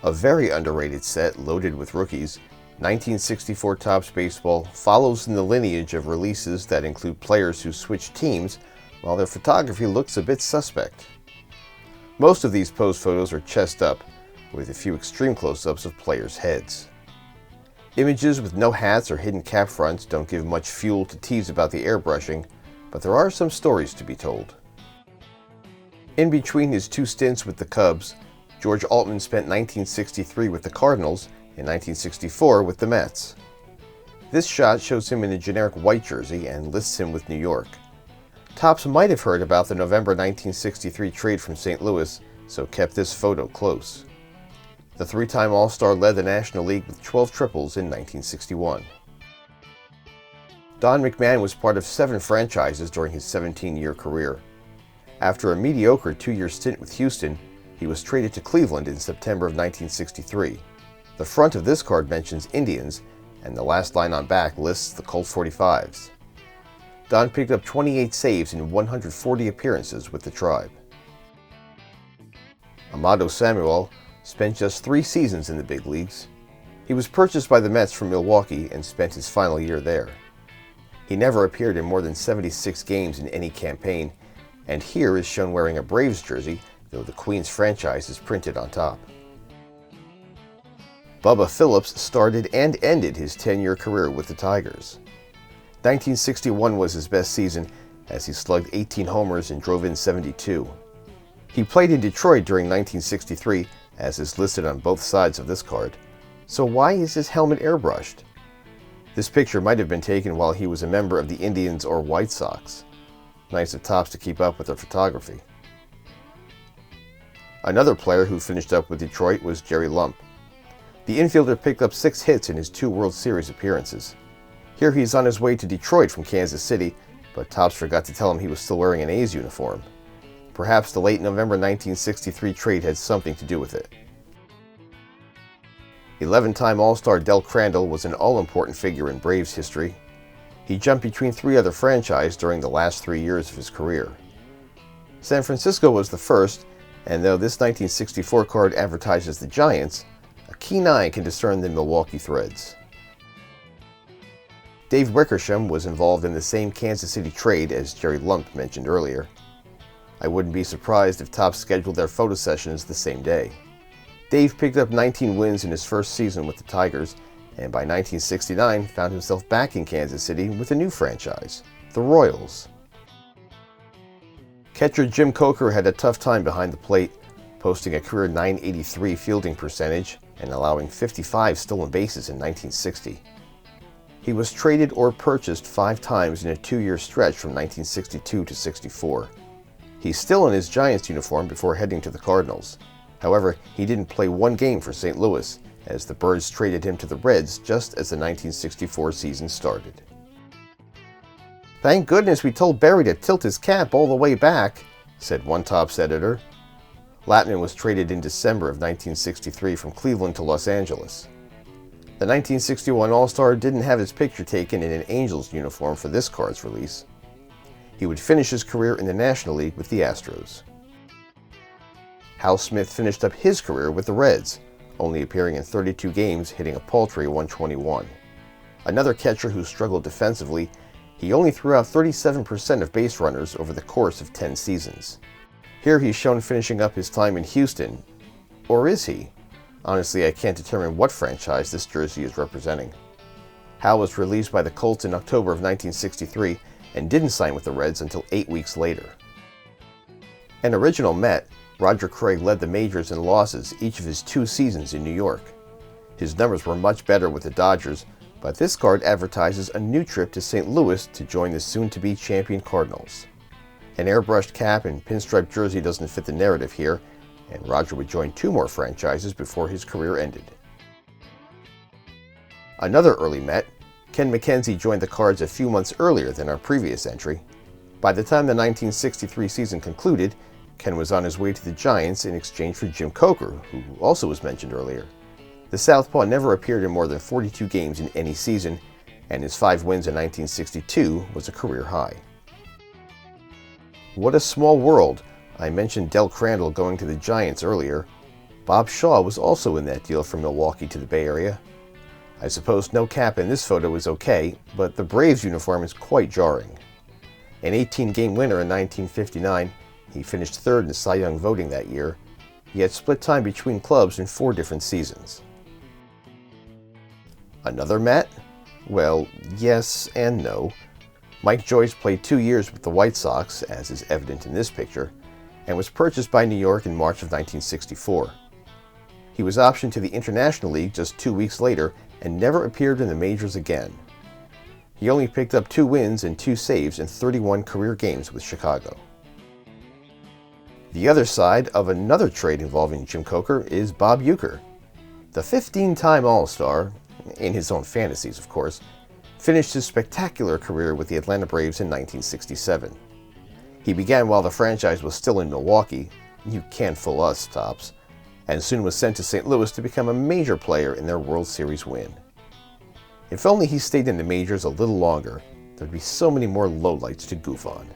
A very underrated set loaded with rookies, 1964 Topps Baseball follows in the lineage of releases that include players who switch teams while their photography looks a bit suspect. Most of these pose photos are chest up, with a few extreme close-ups of players' heads. Images with no hats or hidden cap fronts don't give much fuel to tease about the airbrushing, but there are some stories to be told. In between his two stints with the Cubs, George Altman spent 1963 with the Cardinals and 1964 with the Mets. This shot shows him in a generic white jersey and lists him with New York. Topps might have heard about the November 1963 trade from St. Louis, so kept this photo close. The three-time All-Star led the National League with 12 triples in 1961. Don McMahon was part of 7 franchises during his 17-year career. After a mediocre 2-year stint with Houston, he was traded to Cleveland in September of 1963. The front of this card mentions Indians, and the last line on back lists the Colt 45s. Don picked up 28 saves in 140 appearances with the Tribe. Amado Samuel spent just 3 seasons in the big leagues. He was purchased by the Mets from Milwaukee and spent his final year there. He never appeared in more than 76 games in any campaign, and here is shown wearing a Braves jersey, though the Queens franchise is printed on top. Bubba Phillips started and ended his 10-year career with the Tigers. 1961 was his best season, as he slugged 18 homers and drove in 72. He played in Detroit during 1963, as is listed on both sides of this card. So why is his helmet airbrushed? This picture might have been taken while he was a member of the Indians or White Sox. Nice of Topps to keep up with their photography. Another player who finished up with Detroit was Jerry Lump. The infielder picked up 6 hits in his 2 World Series appearances. Here he's on his way to Detroit from Kansas City, but Topps forgot to tell him he was still wearing an A's uniform. Perhaps the late November 1963 trade had something to do with it. 11-time All-Star Del Crandall was an all-important figure in Braves history. He jumped between 3 other franchises during the last 3 years of his career. San Francisco was the first, and though this 1964 card advertises the Giants, a keen eye can discern the Milwaukee Threads. Dave Wickersham was involved in the same Kansas City trade as Jerry Lump mentioned earlier. I wouldn't be surprised if Topps scheduled their photo sessions the same day. Dave picked up 19 wins in his first season with the Tigers, and by 1969 found himself back in Kansas City with a new franchise, the Royals. Catcher Jim Coker had a tough time behind the plate, posting a career .983 fielding percentage and allowing 55 stolen bases in 1960. He was traded or purchased 5 times in a 2-year stretch from 1962 to 64. He's still in his Giants uniform before heading to the Cardinals. However, he didn't play 1 game for St. Louis, as the Birds traded him to the Reds just as the 1964 season started. "Thank goodness we told Barry to tilt his cap all the way back," said one Topps editor. Latman was traded in December of 1963 from Cleveland to Los Angeles. The 1961 All-Star didn't have his picture taken in an Angels uniform for this card's release. He would finish his career in the National League with the Astros. Hal Smith finished up his career with the Reds, only appearing in 32 games, hitting a paltry .121. Another catcher who struggled defensively, he only threw out 37% of base runners over the course of 10 seasons. Here he's shown finishing up his time in Houston. Or is he? Honestly, I can't determine what franchise this jersey is representing. Hal was released by the Colts in October of 1963 and didn't sign with the Reds until 8 weeks later. An original Met, Roger Craig led the majors in losses each of his 2 seasons in New York. His numbers were much better with the Dodgers, but this card advertises a new trip to St. Louis to join the soon-to-be champion Cardinals. An airbrushed cap and pinstripe jersey doesn't fit the narrative here, and Roger would join 2 more franchises before his career ended. Another early Met, Ken McKenzie, joined the Cards a few months earlier than our previous entry. By the time the 1963 season concluded, Ken was on his way to the Giants in exchange for Jim Coker, who also was mentioned earlier. The Southpaw never appeared in more than 42 games in any season, and his 5 wins in 1962 was a career high. What a small world. I mentioned Del Crandall going to the Giants earlier. Bob Shaw was also in that deal from Milwaukee to the Bay Area. I suppose no cap in this photo is okay, but the Braves uniform is quite jarring. An 18-game winner in 1959, he finished third in the Cy Young voting that year. He had split time between clubs in 4 different seasons. Another Met? Well, yes and no. Mike Joyce played 2 years with the White Sox, as is evident in this picture, and was purchased by New York in March of 1964. He was optioned to the International League just 2 weeks later and never appeared in the majors again. He only picked up 2 wins and 2 saves in 31 career games with Chicago. The other side of another trade involving Jim Coker is Bob Uecker. The 15-time All-Star, in his own fantasies of course, finished his spectacular career with the Atlanta Braves in 1967. He began while the franchise was still in Milwaukee, you can't fool us, Tops, and soon was sent to St. Louis to become a major player in their World Series win. If only he stayed in the majors a little longer, there'd be so many more lowlights to goof on.